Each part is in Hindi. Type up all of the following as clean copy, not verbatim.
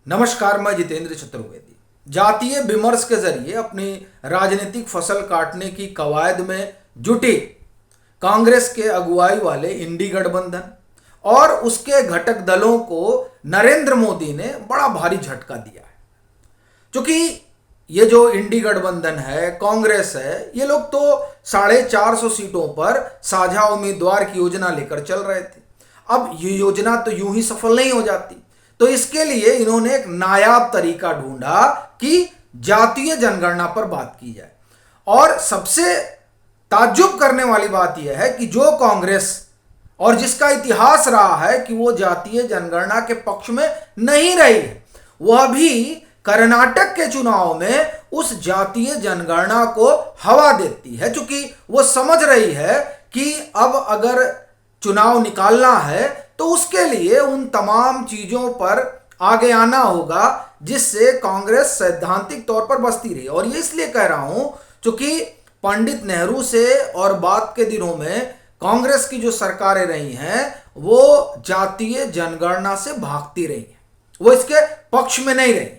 नमस्कार, मैं जितेंद्र चतुर्वेदी। जातीय विमर्श के जरिए अपनी राजनीतिक फसल काटने की कवायद में जुटी कांग्रेस के अगुवाई वाले इंडी गठबंधन और उसके घटक दलों को नरेंद्र मोदी ने बड़ा भारी झटका दिया है। क्योंकि ये जो इंडी गठबंधन है, कांग्रेस है, ये लोग तो 450 सीटों पर साझा उम्मीदवार की योजना लेकर चल रहे थे। अब ये योजना तो यूं ही सफल नहीं हो जाती, तो इसके लिए इन्होंने एक नायाब तरीका ढूंढा कि जातीय जनगणना पर बात की जाए। और सबसे ताज्जुब करने वाली बात यह है कि जो कांग्रेस और जिसका इतिहास रहा है कि वो जातीय जनगणना के पक्ष में नहीं रही है, वह भी कर्नाटक के चुनाव में उस जातीय जनगणना को हवा देती है, क्योंकि वो समझ रही है कि अब अगर चुनाव निकालना है तो उसके लिए उन तमाम चीजों पर आगे आना होगा जिससे कांग्रेस सैद्धांतिक तौर पर बसती रही। और ये इसलिए कह रहा हूं क्योंकि पंडित नेहरू से और बाद के दिनों में कांग्रेस की जो सरकारें रही हैं वो जातीय जनगणना से भागती रही हैं, वो इसके पक्ष में नहीं रही।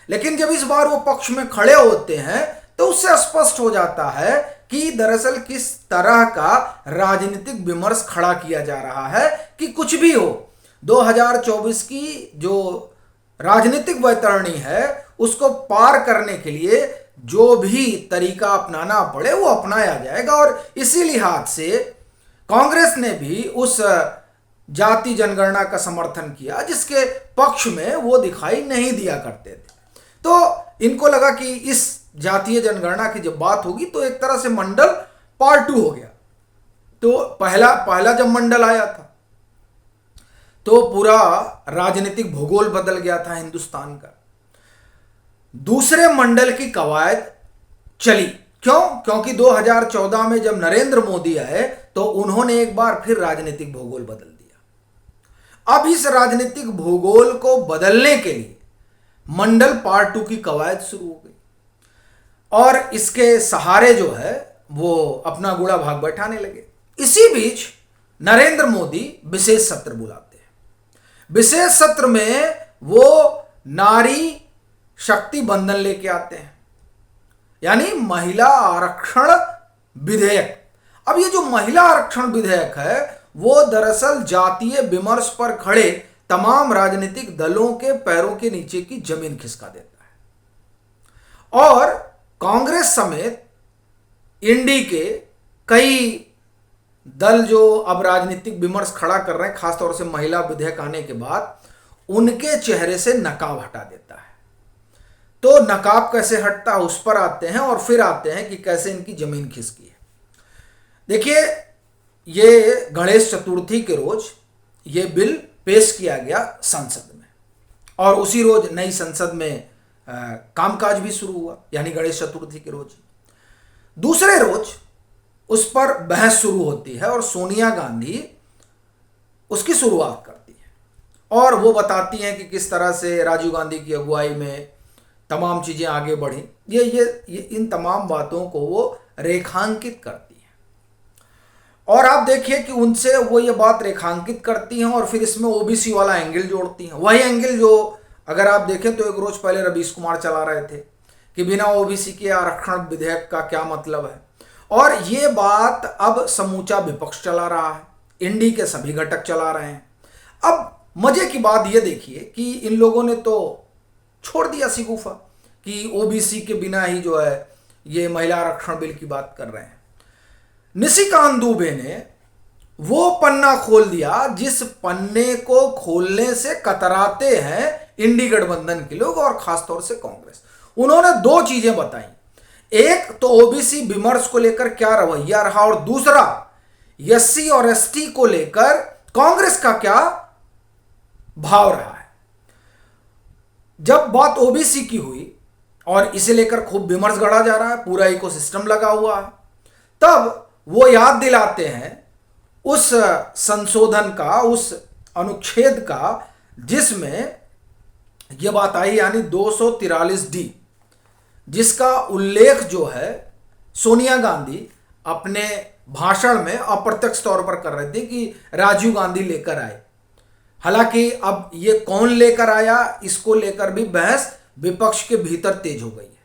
लेकिन जब इस बार वो पक्ष में खड़े होते हैं तो उससे स्पष्ट हो जाता है कि दरअसल किस तरह का राजनीतिक विमर्श खड़ा किया जा रहा है कि कुछ भी हो, 2024 की जो राजनीतिक वैतरणी है उसको पार करने के लिए जो भी तरीका अपनाना पड़े वो अपनाया जाएगा। और इसी लिहाज से कांग्रेस ने भी उस जाति जनगणना का समर्थन किया जिसके पक्ष में वो दिखाई नहीं दिया करते थे। तो इनको लगा कि इस जातीय जनगणना की जब बात होगी तो एक तरह से मंडल पार्ट 2 हो गया। तो पहला जब मंडल आया था तो पूरा राजनीतिक भूगोल बदल गया था हिंदुस्तान का। दूसरे मंडल की कवायद चली। क्यों? क्योंकि 2014 में जब नरेंद्र मोदी आए तो उन्होंने एक बार फिर राजनीतिक भूगोल बदल दिया। अब इस राजनीतिक भूगोल को बदलने के लिए मंडल पार्ट 2 की कवायद शुरू हो गई और इसके सहारे जो है वो अपना गुड़ा भाग बैठाने लगे। इसी बीच नरेंद्र मोदी विशेष सत्र बुलाते हैं। विशेष सत्र में वो नारी शक्ति बंधन लेके आते हैं, यानी महिला आरक्षण विधेयक। अब ये जो महिला आरक्षण विधेयक है वो दरअसल जातीय विमर्श पर खड़े तमाम राजनीतिक दलों के पैरों के नीचे की जमीन खिसका देता है। और कांग्रेस समेत इंडी के कई दल जो अब राजनीतिक विमर्श खड़ा कर रहे हैं, खासतौर से महिला विधेयक आने के बाद, उनके चेहरे से नकाब हटा देता है। तो नकाब कैसे हटता है उस पर आते हैं और फिर आते हैं कि कैसे इनकी जमीन खिसकी है। देखिए, ये गणेश चतुर्थी के रोज ये बिल पेश किया गया संसद में और उसी रोज नई संसद में कामकाज भी शुरू हुआ, यानी गणेश चतुर्थी के रोज। दूसरे रोज उस पर बहस शुरू होती है और सोनिया गांधी उसकी शुरुआत करती है और वो बताती हैं कि किस तरह से राजीव गांधी की अगुवाई में तमाम चीजें आगे बढ़ी। ये इन तमाम बातों को वो रेखांकित करती हैं और आप देखिए कि उनसे वो ये बात रेखांकित करती हैं और फिर इसमें ओबीसी वाला एंगल जोड़ती हैं। वही एंगल जो अगर आप देखें तो एक रोज पहले रवीश कुमार चला रहे थे कि बिना ओबीसी के आरक्षण विधेयक का क्या मतलब है, और ये बात अब समूचा विपक्ष चला रहा है, इंडी के सभी घटक चला रहे हैं। अब मजे की बात ये देखिए कि इन लोगों ने तो छोड़ दिया सिगुफा कि ओबीसी के बिना ही जो है ये महिला आरक्षण बिल की बात कर रहे हैं। निशिकांत दुबे ने वो पन्ना खोल दिया जिस पन्ने को खोलने से कतराते हैं इंडी गठबंधन के लोग और खासतौर से कांग्रेस। उन्होंने दो चीजें बताई, एक तो ओबीसी विमर्श को लेकर क्या रवैया रहा और दूसरा एससी और एसटी को लेकर कांग्रेस का क्या भाव रहा है। जब बात ओबीसी की हुई और इसे लेकर खूब विमर्श गढ़ा जा रहा है, पूरा इकोसिस्टम लगा हुआ है, तब वो याद दिलाते हैं उस संशोधन का, उस अनुच्छेद का जिसमें यह बात आई, यानी 243D, जिसका उल्लेख जो है सोनिया गांधी अपने भाषण में अप्रत्यक्ष तौर पर कर रहे थे कि राजीव गांधी लेकर आए। हालांकि अब ये कौन लेकर आया, इसको लेकर भी बहस विपक्ष के भीतर तेज हो गई है।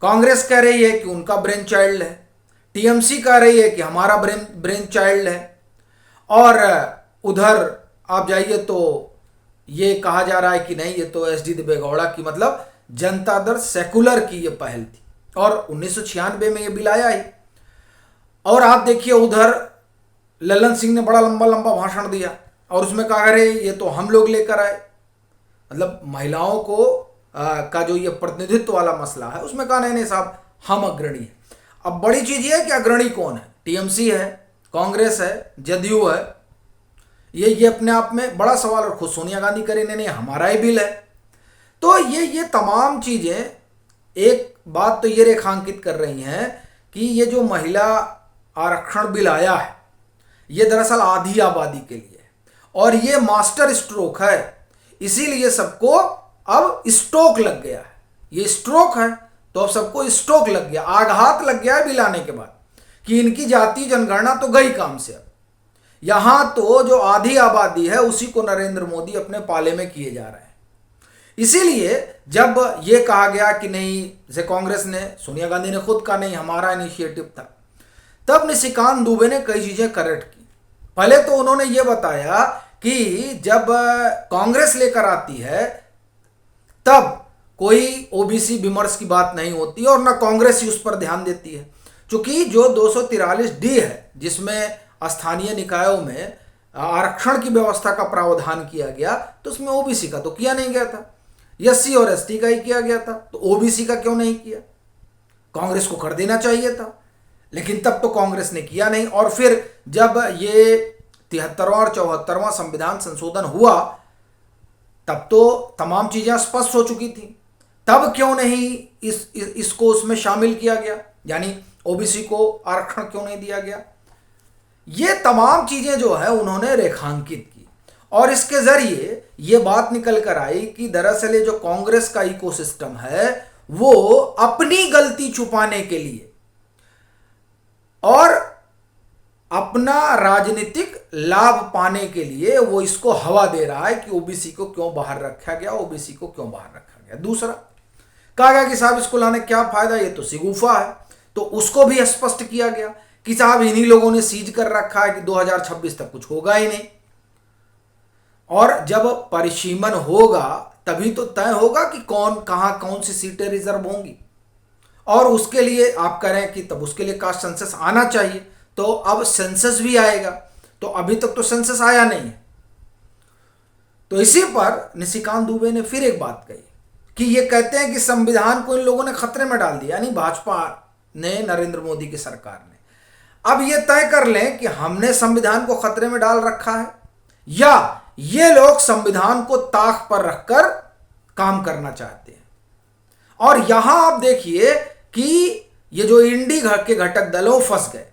कांग्रेस कह रही है कि उनका ब्रेन चाइल्ड है, टीएमसी कह रही है कि हमारा ब्रेन चाइल्ड है, और उधर आप जाइए तो ये कहा जा रहा है कि नहीं, ये तो एसडी देवेगौड़ा की, मतलब जनता दल सेकुलर की ये पहल थी और 1996 में ये बिल आया ही। और आप देखिए उधर ललन सिंह ने बड़ा लंबा लंबा भाषण दिया और उसमें कहा अरे ये तो हम लोग लेकर आए, मतलब महिलाओं को का जो ये प्रतिनिधित्व वाला मसला है उसमें कहा नहीं नहीं साहब हम अग्रणी हैं। अब बड़ी चीज ये है कि अग्रणी कौन है, टीएमसी है, कांग्रेस है, जदयू है, ये अपने आप में बड़ा सवाल। और खुद सोनिया गांधी करे नहीं हमारा ही बिल है। तो ये तमाम चीजें एक बात तो ये रेखांकित कर रही हैं कि ये जो महिला आरक्षण बिल आया है ये दरअसल आधी आबादी के लिए है और ये मास्टर स्ट्रोक है, इसीलिए सबको अब स्ट्रोक लग गया है। ये स्ट्रोक है तो अब सबको स्ट्रोक लग गया, आघात लग गया है बिल आने के बाद कि इनकी जातीय जनगणना तो गई काम से। अब यहां तो जो आधी आबादी है उसी को नरेंद्र मोदी अपने पाले में किए जा रहे हैं। इसीलिए जब ये कहा गया कि नहीं, जैसे कांग्रेस ने, सोनिया गांधी ने खुद कहा नहीं हमारा इनिशिएटिव था, तब निशिकांत दुबे ने कई चीजें करेक्ट की। पहले तो उन्होंने ये बताया कि जब कांग्रेस लेकर आती है तब कोई ओबीसी विमर्श की बात नहीं होती और ना कांग्रेस ही उस पर ध्यान देती है, क्योंकि जो 243D है जिसमें स्थानीय निकायों में आरक्षण की व्यवस्था का प्रावधान किया गया तो उसमें ओबीसी का तो किया नहीं गया था, एससी और एसटी का ही किया गया था। तो ओबीसी का क्यों नहीं किया, कांग्रेस को कर देना चाहिए था, लेकिन तब तो कांग्रेस ने किया नहीं। और फिर जब ये 73वां और 74वां संविधान संशोधन हुआ तब तो तमाम चीजें स्पष्ट हो चुकी थी, तब क्यों नहीं इसको उसमें शामिल किया गया, यानी ओबीसी को आरक्षण क्यों नहीं दिया गया। ये तमाम चीजें जो है उन्होंने रेखांकित की और इसके जरिए ये बात निकल कर आई कि दरअसल ये जो कांग्रेस का इकोसिस्टम है वो अपनी गलती छुपाने के लिए और अपना राजनीतिक लाभ पाने के लिए वो इसको हवा दे रहा है कि ओबीसी को क्यों बाहर रखा गया, ओबीसी को क्यों बाहर रखा गया। दूसरा कहा गया कि साहब इसको लाने क्या फायदा, ये तो सिगुफा है, तो उसको भी स्पष्ट किया गया कि साहब इन्हीं लोगों ने सीज कर रखा है कि 2026 तक कुछ होगा ही नहीं, और जब परिसीमन होगा तभी तो तय होगा कि कौन सी सीटें रिजर्व होंगी, और उसके लिए आप करें कि तब उसके लिए कास्ट सेंसस आना चाहिए। तो अब सेंसस भी आएगा, तो अभी तक तो सेंसस आया नहीं है। तो इसी पर निशिकांत दुबे ने फिर एक बात कही कि ये कहते हैं कि संविधान को इन लोगों ने खतरे में डाल दिया, यानी भाजपा ने, नरेंद्र मोदी की सरकार ने। अब ये तय कर लें कि हमने संविधान को खतरे में डाल रखा है या ये लोग संविधान को ताक पर रखकर काम करना चाहते हैं। और यहां आप देखिए कि ये जो इंडी के घटक दलों फंस गए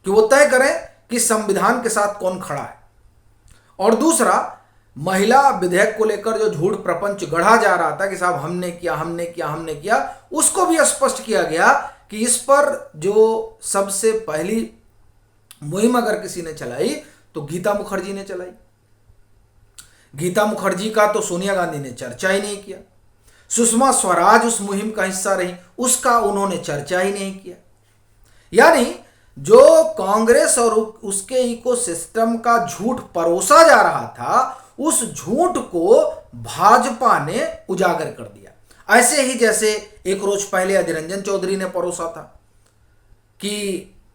कि वो तय करें कि संविधान के साथ कौन खड़ा है। और दूसरा, महिला विधेयक को लेकर जो झूठ प्रपंच गढ़ा जा रहा था कि साहब हमने किया, उसको भी स्पष्ट किया गया कि इस पर जो सबसे पहली मुहिम अगर किसी ने चलाई तो गीता मुखर्जी ने चलाई। गीता मुखर्जी का तो सोनिया गांधी ने चर्चा ही नहीं किया, सुषमा स्वराज उस मुहिम का हिस्सा रही, उसका उन्होंने चर्चा ही नहीं किया। यानी जो कांग्रेस और उसके इकोसिस्टम का झूठ परोसा जा रहा था उस झूठ को भाजपा ने उजागर कर दिया। ऐसे ही जैसे एक रोज पहले अधीर रंजन चौधरी ने परोसा था कि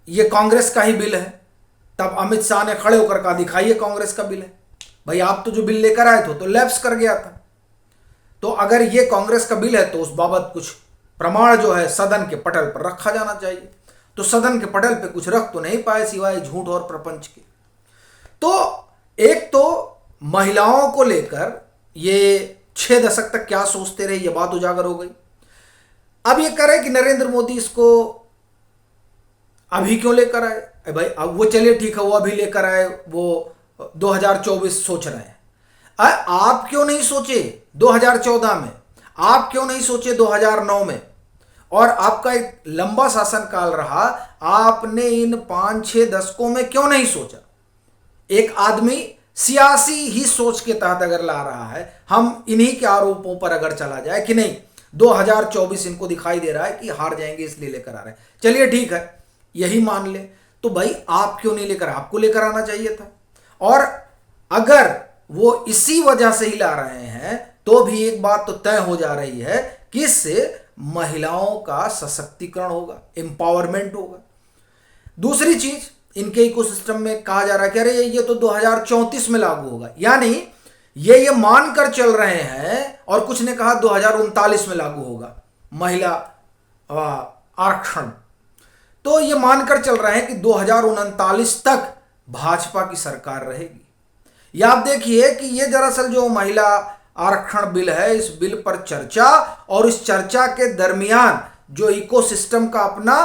ये कांग्रेस का ही बिल है, तब अमित शाह ने खड़े होकर कहा दिखाइए कांग्रेस का बिल है। भाई आप तो जो बिल लेकर आए थे तो लैप्स कर गया था, तो अगर ये कांग्रेस का बिल है तो उस बाबत कुछ प्रमाण जो है सदन के पटल पर रखा जाना चाहिए। तो सदन के पटल पे कुछ रख तो नहीं पाए सिवाय झूठ और प्रपंच के। तो एक तो महिलाओं को लेकर ये 6 दशक तक क्या सोचते रहे, ये बात उजागर हो गई। अब ये करे कि नरेंद्र मोदी इसको अभी क्यों लेकर आए। भाई अब वो चलिए ठीक है, वो अभी लेकर आए, वो 2024 सोच रहे हैं। आप क्यों नहीं सोचे 2014 में, आप क्यों नहीं सोचे 2009 में, और आपका एक लंबा शासनकाल रहा, आपने इन 5-6 दशकों में क्यों नहीं सोचा। एक आदमी सियासी ही सोच के तहत अगर ला रहा है, हम इन्हीं के आरोपों पर अगर चला जाए कि नहीं 2024 इनको दिखाई दे रहा है कि हार जाएंगे इसलिए लेकर आ रहे हैं, चलिए ठीक है यही मान ले, तो भाई आप क्यों नहीं लेकर, आपको लेकर आना चाहिए था। और अगर वो इसी वजह से ही ला रहे हैं तो भी एक बात तो तय हो जा रही है कि इससे महिलाओं का सशक्तिकरण होगा, एम्पावरमेंट होगा। दूसरी चीज, इनके इकोसिस्टम में कहा जा रहा है कि अरे ये तो 2034 में लागू होगा, यानी ये मानकर चल रहे हैं, और कुछ ने कहा 2039 में लागू होगा महिला आरक्षण। तो ये मानकर चल रहे हैं कि 2039 तक भाजपा की सरकार रहेगी। या आप देखिए कि ये दरअसल जो महिला आरक्षण बिल है, इस बिल पर चर्चा, और इस चर्चा के दरमियान जो इकोसिस्टम का अपना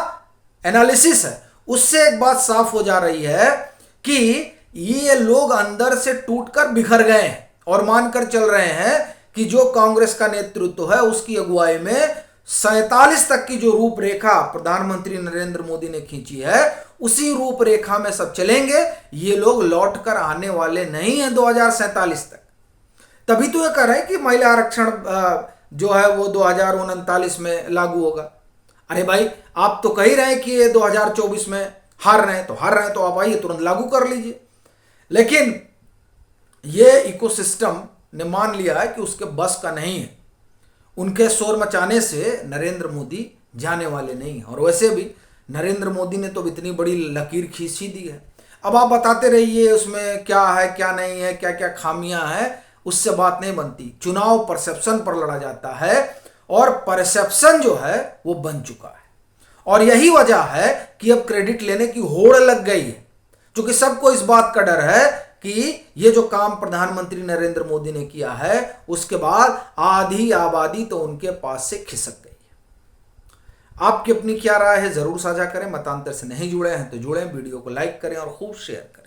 एनालिसिस है, उससे एक बात साफ हो जा रही है कि ये लोग अंदर से टूटकर बिखर गए हैं और मानकर चल रहे हैं कि जो कांग्रेस का नेतृत्व है उसकी अगुवाई में 47 तक की जो रूपरेखा प्रधानमंत्री नरेंद्र मोदी ने खींची है, उसी रूपरेखा में सब चलेंगे। ये लोग लौट कर आने वाले नहीं हैं 2047 तक। तभी तो ये कह रहे हैं कि महिला आरक्षण जो है वो 2039 में लागू होगा। अरे भाई, आप तो कह ही रहे हैं कि ये 2024 में हार रहे हैं, तो आप आइए तुरंत लागू कर लीजिए। लेकिन ये इकोसिस्टम ने मान लिया है कि उसके बस का नहीं है, उनके शोर मचाने से नरेंद्र मोदी जाने वाले नहीं हैं। और वैसे भी नरेंद्र मोदी ने तो इतनी बड़ी लकीर खींच ही दी है, अब आप बताते रहिए उसमें क्या है क्या नहीं है, क्या क्या खामियां हैं, उससे बात नहीं बनती। चुनाव परसेप्शन पर लड़ा जाता है और परसेप्शन जो है वो बन चुका है, और यही वजह है कि अब क्रेडिट लेने की होड़ लग गई है, क्योंकि सबको इस बात का डर है कि ये जो काम प्रधानमंत्री नरेंद्र मोदी ने किया है उसके बाद आधी आबादी तो उनके पास से खिसक गई है। आपकी अपनी क्या राय है जरूर साझा करें। मतांतर से नहीं जुड़े हैं तो जुड़ें, वीडियो को लाइक करें और खूब शेयर करें।